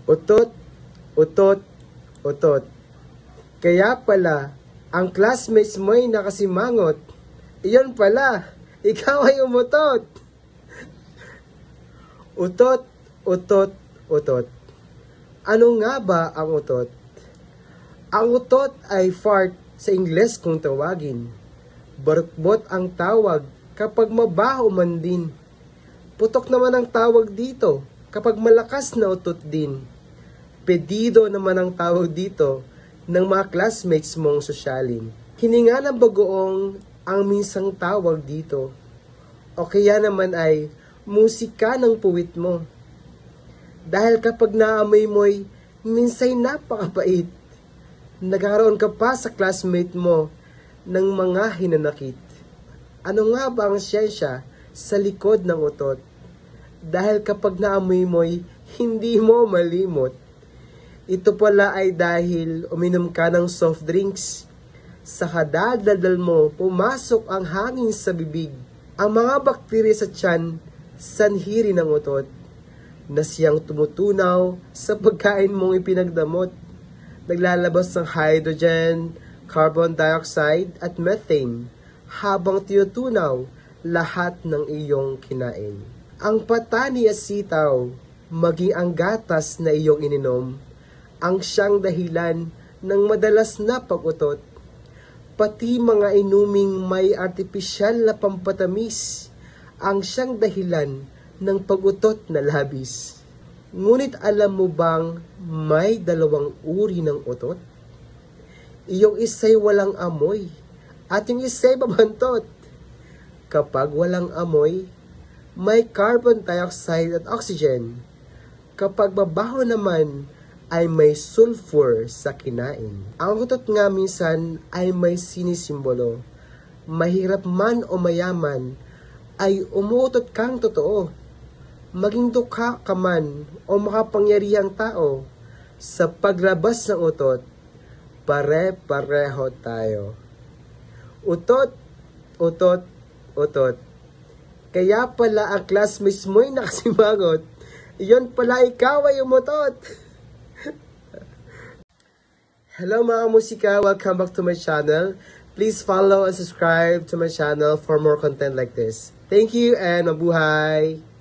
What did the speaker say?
Utot, utot, utot. Kaya pala, ang classmates mo'y nakasimangot. Iyon pala, ikaw ay umutot. Utot, utot, utot. Ano nga ba ang utot? Ang utot ay fart sa Ingles kung tawagin. Barukbot ang tawag kapag mabaho man din. Putok naman ang tawag dito kapag malakas na utot din. Pedido naman ang tawag dito ng mga classmates mong sosyalin. Hininga ng bagoong ang minsang tawag dito. O kaya naman ay musika ng puwit mo. Dahil kapag naamoy mo'y minsay napakapait. Nagkaroon ka pa sa classmate mo ng mga hinanakit. Ano nga ba ang siyensya sa likod ng utot? Dahil kapag naamoy mo'y hindi mo malimot. Ito pala ay dahil uminom ka ng soft drinks. Sa kadadadal mo, pumasok ang hangin sa bibig. Ang mga bakterya sa tiyan, sanhiri ng utot, na siyang tumutunaw sa pagkain mong ipinagdamot. Naglalabas ng hydrogen, carbon dioxide at methane habang tinutunaw lahat ng iyong kinain. Ang patani at sitaw, maging ang gatas na iyong ininom, ang siyang dahilan ng madalas na pag-utot. Pati mga inuming may artipisyal na pampatamis, ang siyang dahilan ng pag-utot na labis. Ngunit alam mo bang may dalawang uri ng utot? Iyong isa'y walang amoy at yung isa'y babantot. Kapag walang amoy, may carbon dioxide at oxygen. Kapag mabaho naman, ay may sulfur sa kinain. Ang utot nga minsan ay may sinisimbolo. Mahirap man o mayaman, ay umuutot kang totoo. Maging dukha ka man o makapangyarihang tao, sa paglabas ng utot, pare-pareho tayo. Utot, utot, utot. Kaya pala ang classmates mo'y nakasimangot. Iyon pala ikaw ay umutot. Hello mga musika, welcome back to my channel. Please follow and subscribe to my channel for more content like this. Thank you and mabuhay!